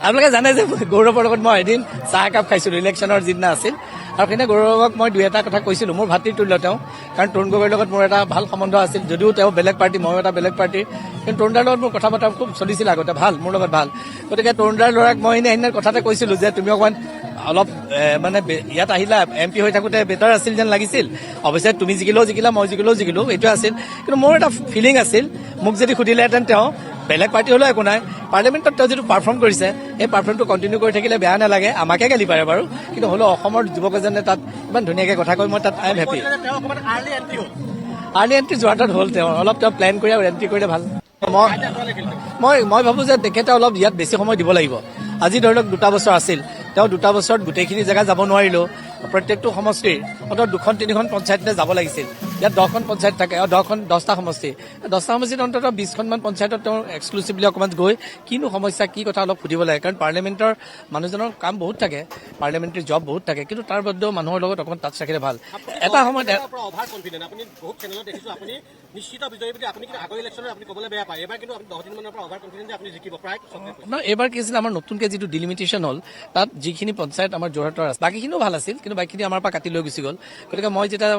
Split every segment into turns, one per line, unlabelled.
আপোনালোকে জানে যে গৌৰৱৰ লগত মই এদিন চাহ একাপ খাইছিলোঁ ইলেকশ্যনৰ যিদিনা আছিল আৰু সেইদিনা গৌৰৱক মই দুই এটা কথা কৈছিলোঁ মোৰ ভাতৃতুল্য তেওঁ কাৰণ তৰুণ গগৈৰ লগত মোৰ এটা ভাল সম্বন্ধ আছিল যদিও তেওঁ বেলেগ পাৰ্টি ময়ো এটা বেলেগ পাৰ্টি কিন্তু তৰুণদাৰ লগত মোৰ কথা বতৰা খুব চলিছিল আগতে ভাল মোৰ লগত ভাল গতিকে তৰুণদাৰ ল'ৰাক মই সেইদিনা কথাতে কৈছিলোঁ যে তুমি অকণমান অলপ মানে ইয়াত আহিলা MP হৈ থাকোঁতে বেটাৰ আছিল যেন লাগিছিল অৱশ্যে তুমি জিকিলেও জিকিলা মই জিকিলেও জিকিলোঁ এইটোৱে আছিল কিন্তু মোৰ এটা ফিলিং আছিল মোক যদি সুধিলেহেঁতেন তেওঁ বেলেগ পাৰ্টি হ'লেও একো নাই পাৰ্লিয়ামেণ্টত তেওঁ যিটো পাৰফৰ্ম কৰিছে এই পাৰফৰ্মটো কণ্টিনিউ কৰি থাকিলে বেয়া নালাগে আমাকে গালি পাৰে বাৰু কিন্তু হ'লেও অসমৰ যুৱক এজনে তাত ইমান ধুনীয়াকৈ কথা কৈ মই তাত I am happy early entry যোৱাটোত হ'ল তেওঁ অলপ তেওঁ প্লেন কৰি আৰু এণ্ট্ৰি কৰিলে ভাল মই ভাবোঁ যে তেখেতে অলপ ইয়াত বেছি সময় দিব লাগিব আজি ধৰি লওক 2 বছৰ আছিল তেওঁ 2 বছৰত গোটেইখিনি জেগা যাব নোৱাৰিলেও প্ৰত্যেকটো সমষ্টিৰ অন্তত 2-3খন পঞ্চায়তলৈ যাব লাগিছিল ইয়াত 10খন পঞ্চায়ত থাকে 10টা সমষ্টি 10টা সমষ্টিত অন্তত 20খনমান পঞ্চায়তত তেওঁ এক্সক্লুচিভলি অকণমান গৈ কিনো সমস্যা কি কথা অলপ সুধিব লাগে কাৰণ পাৰ্লিয়ামেণ্টৰ মানুহজনৰ কাম বহুত থাকে পাৰ্লিয়ামেণ্টাৰী জব বহুত থাকে কিন্তু তাৰ বাদেও মানুহৰ লগত অকণমান টাচ ৰাখিলে ভাল এটা সময়ত এইবাৰ কি আছিল আমাৰ নতুনকৈ যিটো ডিলিমিটেশ্যন হ'ল তাত যিখিনি পঞ্চায়ত আমাৰ যোৰহাটৰ আছে বাকীখিনিও ভাল আছিল কিন্তু বাকীখিনি আমাৰ পৰা কাটি লৈ গুচি গ'ল গতিকে মই যেতিয়া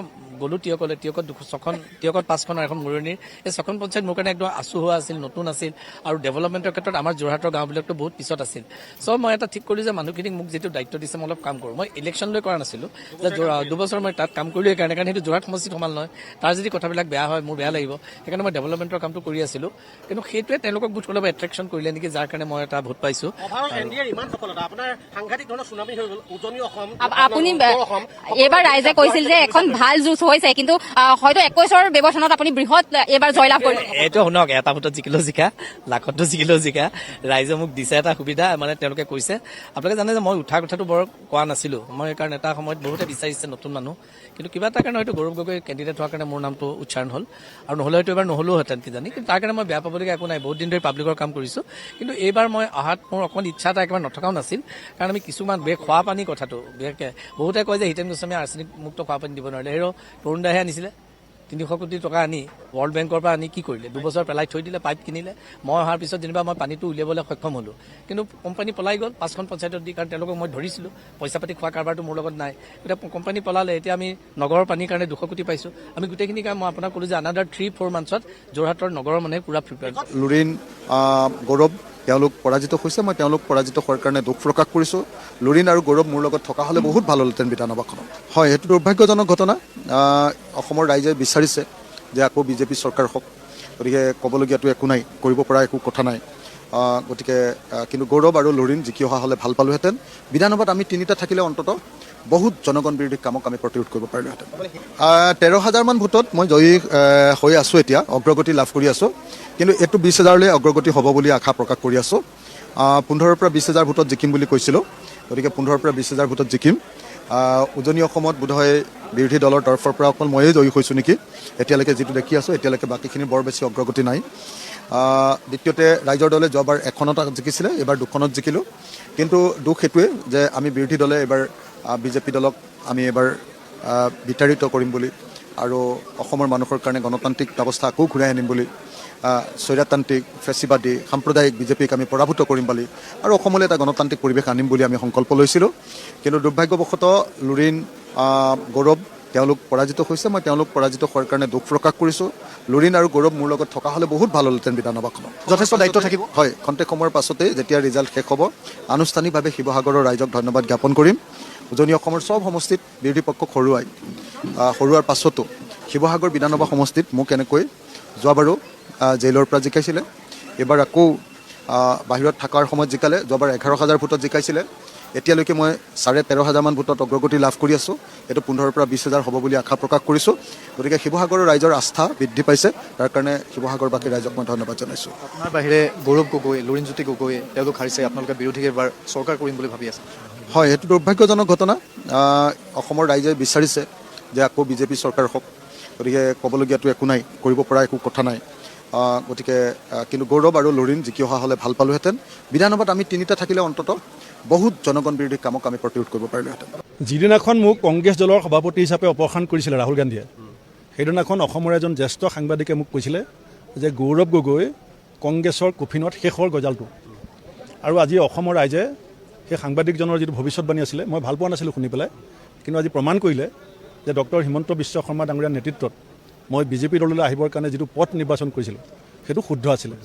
গ'লো টিয়কলৈ টিয়কত 5খন আৰু এখন মুৰণিৰ এই 6খন পঞ্চায়ত মোৰ কাৰণে একদম আচু হোৱা আছিল নতুন আছিল আৰু ডেভেলপমেণ্টৰ ক্ষেত্ৰত আমাৰ যোৰহাটৰ গাঁওবিলাকতো বহুত পিছত আছিল চ' মই এটা ঠিক কৰিলোঁ যে মানুহখিনিক মোক যিটো দায়িত্ব দিছে মই অলপ কাম কৰোঁ মই ইলেকশ্যনলৈ কৰা নাছিলোঁ যে 2 বছৰ মই তাত কাম কৰিলোঁ সেইকাৰণে কাৰণ সেইটো যোৰহাট সমষ্টিত সমান নহয় তাৰ যদি কথাবিলাক বেয়া হয় মোৰ বেয়া লাগিব সেইকাৰণে মই ডেভেলপমেণ্টৰ কামটো কৰি আছিলোঁ কিন্তু সেইটোৱে তেওঁলোকক বহুত অলপ এট্ৰেকশ্যন কৰিলে নেকি যাৰ কাৰণে মই এটা ভোট পাইছোঁ
আপুনি এইবাৰ ৰাইজে কৈছিল যে এখন ভাল যুঁজ হৈছে কিন্তু হয়তো 21ৰ ব্যৱধানত আপুনি বৃহৎ এইবাৰ জয়লাভ কৰিলে
এইটো শুনক এটা ভোটত জিকিলেও জিকা লাখতো জিকিলেও জিকা ৰাইজে মোক দিছে এটা সুবিধা মানে তেওঁলোকে কৈছে আপোনালোকে জানে যে মই উঠা কথাটো বৰ কোৱা নাছিলোঁ মই কাৰণ এটা সময়ত বহুতে বিচাৰিছে নতুন মানুহ কিন্তু কিবা এটা কাৰণে হয়তো গৌৰৱ গগৈ কেণ্ডিডেট হোৱাৰ কাৰণে মোৰ নামটো উচ্চাৰণ হ'ল আৰু নহ'লে হয়তো এবাৰ নহ'লেওহেঁতেন কিজানি কিন্তু তাৰ কাৰণে মই বেয়া পাবলগীয়া একো নাই বহুত দিন ধৰি পাব্লিকৰ কাম কৰিছোঁ কিন্তু এইবাৰ মই অহাত মোৰ অকণমান ইচ্ছা এটা একেবাৰে নথকাও নাছিল কাৰণ আমি কিছুমান খোৱা পানী কথাটো বিশেষকৈ বহুতে কয় যে হিতেন গোস্বামীয়ে আৰ্ছেনিক মুক্ত খোৱা পানী দিব নোৱাৰিলে সেই তৰুণ দাহে আনিছিলে 300 কোটি টকা আনি ৱৰ্ল্ড বেংকৰ পৰা আনি কি কৰিলে 2 বছৰ পেলাই থৈ দিলে পাইপ কিনিলে মই অহাৰ পিছত যেনিবা মই পানীটো উলিয়াবলৈ সক্ষম হ'লোঁ কিন্তু কোম্পানী পলাই গ'ল 5খন পঞ্চায়তত দি কাৰণ তেওঁলোকক মই ধৰিছিলোঁ পইচা পাতি খোৱা কাৰবাৰটো মোৰ লগত নাই এতিয়া কোম্পানী পলালে এতিয়া আমি নগৰৰ পানীৰ কাৰণে 200 কোটি পাইছোঁ আমি গোটেইখিনি কাম মই আপোনাক ক'লোঁ যে আনাডাৰ 3-4 মান্থছত যোৰহাটৰ নগৰৰ মানুহে পুৰা প্ৰিপেয়াৰ
লুৰিণ গৌৰৱ তেওঁলোক পৰাজিত হৈছে মই তেওঁলোক পৰাজিত হোৱাৰ কাৰণে দুখ প্ৰকাশ কৰিছোঁ লুৰিণ আৰু গৌৰৱ মোৰ লগত থকা হ'লে বহুত ভাল হ'লহেঁতেন বিধানসভাখনত হয় সেইটো দুৰ্ভাগ্যজনক ঘটনা অসমৰ ৰাইজে বিচাৰিছে যে আকৌ বিজেপি চৰকাৰ হওক গতিকে ক'বলগীয়াটো একো নাই কৰিব পৰা একো কথা নাই গতিকে কিন্তু গৌৰৱ আৰু লুৰিণ জিকি অহা হ'লে ভাল পালোহেঁতেন বিধানসভাত আমি 3টা থাকিলে অন্ততঃ বহুত জনগণ বিৰোধী কামক আমি প্ৰতিৰোধ কৰিব পাৰিলোহেঁতেন 13,000মান ভোটত মই জয়ী হৈ আছোঁ এতিয়া অগ্ৰগতি লাভ কৰি আছোঁ কিন্তু এইটো 20,000লৈ অগ্ৰগতি হ'ব বুলি আশা প্ৰকাশ কৰি আছোঁ 15ৰ পৰা 20,000 ভোটত জিকিম বুলি কৈছিলোঁ গতিকে 15ৰ পৰা 20,000 ভোটত জিকিম উজনি অসমত বোধহয় বিৰোধী দলৰ তৰফৰ পৰা অকল ময়েই জয়ী হৈছোঁ নেকি এতিয়ালৈকে যিটো দেখি আছোঁ এতিয়ালৈকে বাকীখিনি বৰ বেছি অগ্ৰগতি নাই দ্বিতীয়তে ৰাইজৰ দলে যোৱাবাৰ 1খনত জিকিছিলে এইবাৰ 2খনত জিকিলোঁ কিন্তু দুখ সেইটোৱে যে আমি বিৰোধী দলে এইবাৰ বিজেপি দলক আমি এবাৰ বিতাড়িত কৰিম বুলি আৰু অসমৰ মানুহৰ কাৰণে গণতান্ত্ৰিক ব্যৱস্থা আকৌ ঘূৰাই আনিম বুলি স্বৈৰতান্ত্ৰিক ফেচিবাদী সাম্প্ৰদায়িক বিজেপিক আমি পৰাভূত কৰিম বুলি আৰু অসমলৈ এটা গণতান্ত্ৰিক পৰিৱেশ আনিম বুলি আমি সংকল্প লৈছিলোঁ কিন্তু দুৰ্ভাগ্যবশতঃ লুৰিণ গৌৰৱ তেওঁলোক পৰাজিত হৈছে মই তেওঁলোক পৰাজিত হোৱাৰ কাৰণে দুখ প্ৰকাশ কৰিছোঁ লুৰিণ আৰু গৌৰৱ মোৰ লগত থকা হ'লে বহুত ভাল হ'লহেঁতেন বিধানসভাখনত যথেষ্ট দায়িত্ব থাকিব হয় খন্তেক সময়ৰ পাছতেই যেতিয়া ৰিজাল্ট শেষ হ'ব আনুষ্ঠানিকভাৱে শিৱসাগৰৰ ৰাইজক ধন্যবাদ জ্ঞাপন কৰিম উজনি অসমৰ চব সমষ্টিত বিৰোধী পক্ষক হৰুৱাৰ পাছতো শিৱসাগৰ বিধানসভা সমষ্টিত মোক এনেকৈ যোৱাবাৰো জেইলৰ পৰা জিকাইছিলে এইবাৰ আকৌ বাহিৰত থকাৰ সময়ত জিকালে যোৱাবাৰ 11,000 ভোটত জিকাইছিলে এতিয়ালৈকে মই 13,500মান ভোটত অগ্ৰগতি লাভ কৰি আছোঁ এইটো 15ৰ পৰা 20,000 হ'ব বুলি আশা প্ৰকাশ কৰিছোঁ গতিকে শিৱসাগৰৰ ৰাইজৰ আস্থা বৃদ্ধি পাইছে তাৰ কাৰণে শিৱসাগৰবাসী ৰাইজক মই ধন্যবাদ জনাইছোঁ
আপোনাৰ বাহিৰে গৌৰৱ গগৈ লুৰিণজ্যোতি গগৈ তেওঁলোক হাৰিছে আপোনালোকে বিৰোধীক এবাৰ চৰকাৰ কৰিম বুলি ভাবি আছে
হয় সেইটো দুৰ্ভাগ্যজনক ঘটনা অসমৰ ৰাইজে বিচাৰিছে যে আকৌ বিজেপি চৰকাৰ হওক গতিকে ক'বলগীয়াটো একো নাই কৰিব পৰা একো কথা নাই গতিকে কিন্তু গৌৰৱ আৰু লুৰিণ জিকি অহা হ'লে ভাল পালোহেঁতেন বিধানসভাত আমি 3টা থাকিলে অন্ততঃ বহুত জনগণ বিৰোধী কামক আমি প্ৰতিৰোধ কৰিব পাৰিলোহেঁতেন
যিদিনাখন মোক কংগ্ৰেছ দলৰ সভাপতি হিচাপে অপসাৰণ কৰিছিলে ৰাহুল গান্ধীয়ে সেইদিনাখন অসমৰ এজন জ্যেষ্ঠ সাংবাদিকে মোক কৈছিলে যে গৌৰৱ গগৈ কংগ্ৰেছৰ কফিনত শেষৰ গজালটো আৰু আজি অসমৰ ৰাইজে সেই সাংবাদিকজনৰ যিটো ভৱিষ্যতবাণী আছিলে মই ভাল পোৱা নাছিলোঁ শুনি পেলাই, কিন্তু আজি প্ৰমাণ কৰিলে যে ডক্টৰ হিমন্ত বিশ্ব শৰ্মা ডাঙৰীয়াৰ নেতৃত্বত মই বিজেপি দললৈ আহিবৰ কাৰণে যিটো পথ নিৰ্বাচন কৰিছিলোঁ সেইটো শুদ্ধ আছিলে।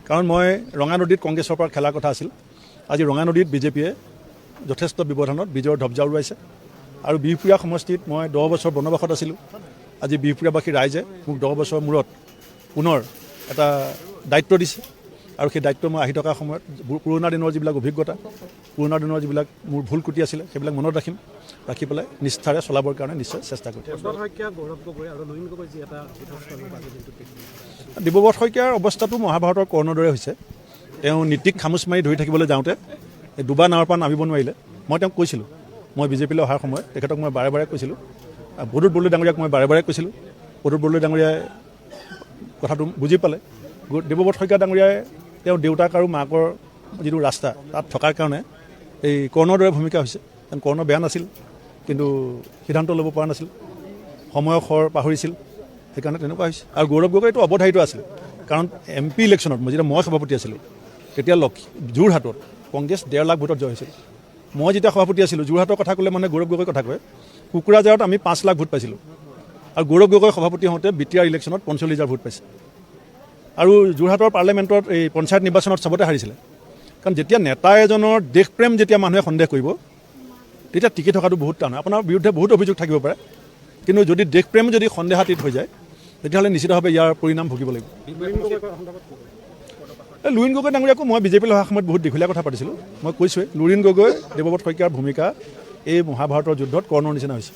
কাৰণ মই ৰঙানদীত কংগ্ৰেছৰ পৰা খেলাৰ কথা আছিল। আজি ৰঙানদীত বিজেপিয়ে যথেষ্ট ব্যৱধানত বিজয়ৰ ঢপজা উৰুৱাইছে। আৰু বিহপুৰীয়া সমষ্টিত মই 10 বছৰ বনবাসত আছিলোঁ। আজি বিহপুৰীয়াবাসী ৰাইজে মোক 10 বছৰৰ মূৰত পুনৰ এটা দায়িত্ব দিছে, আৰু সেই দায়িত্ব মই আহি থকা সময়ত পুৰণা দিনৰ যিবিলাক অভিজ্ঞতা, পুৰণা দিনৰ যিবিলাক মোৰ ভুল ক্ৰুটি আছিলে সেইবিলাক মনত ৰাখিম, ৰাখি পেলাই নিষ্ঠাৰে চলাবৰ কাৰণে নিশ্চয় চেষ্টা কৰিম। দেৱব্ৰত শইকীয়াৰ অৱস্থাটো মহাভাৰতৰ কৰ্ণৰ দৰে হৈছে। তেওঁ নীতিক খামোচ মাৰি ধৰি থাকিবলৈ যাওঁতে দুবা নাৱৰ পৰা নামিব নোৱাৰিলে। মই তেওঁক কৈছিলোঁ, মই বিজেপিলৈ অহাৰ সময়ত তেখেতক মই বাৰে বাৰে কৈছিলোঁ, প্ৰদ্যুৎ বৰদলৈ ডাঙৰীয়াক মই বাৰে বাৰে কৈছিলোঁ। প্ৰদ্যুৎ বৰদলৈ ডাঙৰীয়াই কথাটো বুজি পালে। দেৱব্ৰত শইকীয়া ডাঙৰীয়াই তেওঁৰ দেউতাক আৰু মাকৰ যিটো ৰাস্তা তাত থকাৰ কাৰণে এই কৰ্ণৰ দৰে ভূমিকা হৈছে। কাৰণ কৰ্ণ বেয়া নাছিল, কিন্তু সিদ্ধান্ত ল'ব পৰা নাছিল, সময়ৰ খৰ পাহৰিছিল, সেইকাৰণে তেনেকুৱা হৈছে। আৰু গৌৰৱ গগৈটো অৱধাৰিত আছিল, কাৰণ MP ইলেকশ্যনত যেতিয়া মই সভাপতি আছিলোঁ তেতিয়া যোৰহাটত কংগ্ৰেছ 1.5 লাখ ভোটত জয় হৈছিল। মই যেতিয়া সভাপতি আছিলোঁ যোৰহাটৰ কথা ক'লে মানে গৌৰৱ গগৈৰ কথা কয়। কোকৰাঝাৰত আমি 5 লাখ ভোট পাইছিলোঁ, আৰু গৌৰৱ গগৈ সভাপতি হওঁতে BTR ইলেকশ্যনত 45,000 ভোট পাইছে। আৰু যোৰহাটৰ পাৰ্লিয়ামেণ্টত এই পঞ্চায়ত নিৰ্বাচনত চবতে হাৰিছিলে। কাৰণ যেতিয়া নেতা এজনৰ দেশপ্ৰেম যেতিয়া মানুহে সন্দেহ কৰিব তেতিয়া টিকি থকাটো বহুত টান। আপোনাৰ বিৰুদ্ধে বহুত অভিযোগ থাকিব পাৰে, কিন্তু যদি দেশপ্ৰেম যদি সন্দেহাতীত হৈ যায় তেতিয়াহ'লে নিশ্চিতভাৱে ইয়াৰ পৰিণাম ভুগিব লাগিব। লুৰিণ গগৈ ডাঙৰীয়াকো মই বিজেপিলৈ অহাৰ সময়ত বহুত দীঘলীয়া কথা পাতিছিলোঁ। মই কৈছোঁৱেই, লুৰিণ গগৈ দেৱব্ৰত শইকীয়াৰ ভূমিকা এই মহাভাৰতৰ যুদ্ধত কৰ্ণৰ নিচিনা হৈছে।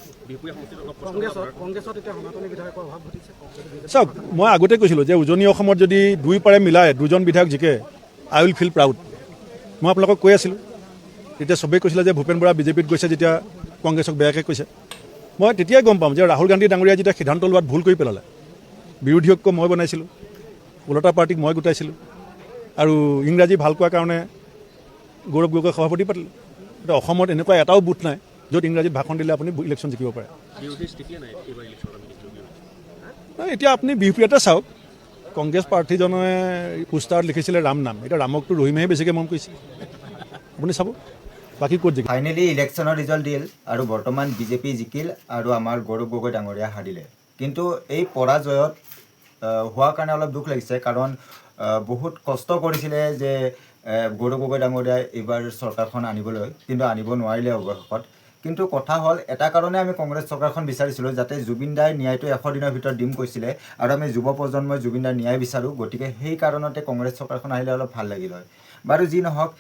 চাওক, মই আগতে কৈছিলোঁ যে উজনি অসমত যদি 2 পাৰে মিলাই 2জন বিধায়ক জিকে, আই উইল ফিল প্ৰাউড। মই আপোনালোকক কৈ আছিলোঁ, তেতিয়া চবেই কৈছিলে যে ভূপেন বৰা বিজেপিত গৈছে, যেতিয়া কংগ্ৰেছক বেয়াকৈ কৈছে। মই তেতিয়াই গম পাম যে ৰাহুল গান্ধী ডাঙৰীয়াই যেতিয়া সিদ্ধান্ত লোৱাত ভুল কৰি পেলালে। বিৰোধী ঐক্য মই বনাইছিলোঁ, ওলটা পাৰ্টিক মই গোটাইছিলোঁ, আৰু ইংৰাজী ভাল কোৱাৰ কাৰণে গৌৰৱ গগৈ সভাপতি পাতিলে। এতিয়া অসমত এনেকুৱা এটাও বুথ নাই য'ত ইংৰাজীত ভাষণ দিলে আপুনি ইলেকশ্যন জিকিব পাৰে। এতিয়া আপুনি বিহপুৰীয়াতে চাওক, কংগ্ৰেছ প্ৰাৰ্থীজনে পোষ্টাৰত লিখিছিলে ৰাম নাম, এতিয়া ৰামকটো ৰহিমেহে বেছিকৈ মন কৰিছে। আপুনি চাব বাকী ক'ত জিকিব।
ফাইনেলি ইলেকশ্যনৰ ৰিজাল্ট দিল, আৰু বৰ্তমান বিজেপি জিকিল আৰু আমাৰ গৌৰৱ গগৈ ডাঙৰীয়া হাৰিলে। কিন্তু এই পৰাজয়ত হোৱাৰ কাৰণে অলপ দুখ লাগিছে, কাৰণ বহুত কষ্ট কৰিছিলে যে গৌৰৱ গগৈ ডাঙৰীয়াই এইবাৰ চৰকাৰখন আনিবলৈ, কিন্তু আনিব নোৱাৰিলে অৱশেষত। কিন্তু কথা হ'ল, এটা কাৰণে আমি কংগ্ৰেছ চৰকাৰখন বিচাৰিছিলোঁ, যাতে জুবিন দাই ন্যায়টো 100 দিনৰ ভিতৰত দিম কৈছিলে, আৰু আমি যুৱ প্ৰজন্মই জুবিন দাৰ ন্যায় বিচাৰোঁ। গতিকে সেই কাৰণতে কংগ্ৰেছ চৰকাৰখন আহিলে অলপ ভাল লাগিল হয়। বাৰু যি নহওক,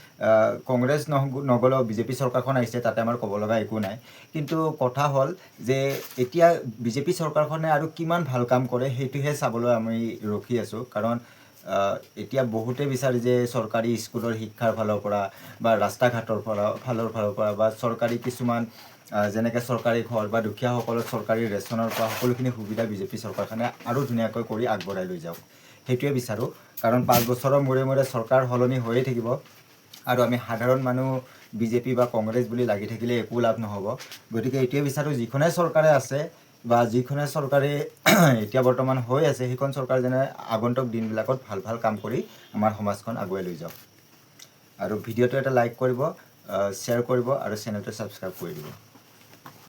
কংগ্ৰেছ নগ'লেও বিজেপি চৰকাৰখন আহিছে, তাতে আমাৰ ক'ব লগা একো নাই। কিন্তু কথা হ'ল যে এতিয়া বিজেপি চৰকাৰখনে আৰু কিমান ভাল কাম কৰে সেইটোহে চাবলৈ আমি ৰখি আছোঁ। কাৰণ এতিয়া বহুতে বিচাৰে যে চৰকাৰী স্কুলৰ শিক্ষাৰ ফালৰ পৰা বা ৰাস্তা ঘাটৰ ফালৰ পৰা বা চৰকাৰী কিছুমান যেনেকৈ চৰকাৰী ঘৰ বা দুখীয়াসকলৰ চৰকাৰী ৰেচনৰ পৰা সকলোখিনি সুবিধা বিজেপি চৰকাৰখনে আৰু ধুনীয়াকৈ কৰি আগবঢ়াই লৈ যাওক, সেইটোৱে বিচাৰোঁ। কাৰণ 5 বছৰৰ মূৰে মূৰে চৰকাৰ সলনি হৈয়ে থাকিব, আৰু আমি সাধাৰণ মানুহ বিজেপি বা কংগ্ৰেছ বুলি লাগি থাকিলে একো লাভ নহ'ব। গতিকে এইটোৱে বিচাৰোঁ, যিখনে চৰকাৰে আছে বা যিখনে চৰকাৰে এতিয়া বৰ্তমান হৈ আছে, সেইখন চৰকাৰ যেনে আগন্তুক দিনবিলাকত ভাল ভাল কাম কৰি আমাৰ সমাজখন আগুৱাই লৈ যাওক। আৰু ভিডিঅ'টো এটা লাইক কৰিব, শ্বেয়াৰ কৰিব, আৰু চেনেলটো ছাবস্ক্ৰাইব কৰি দিব।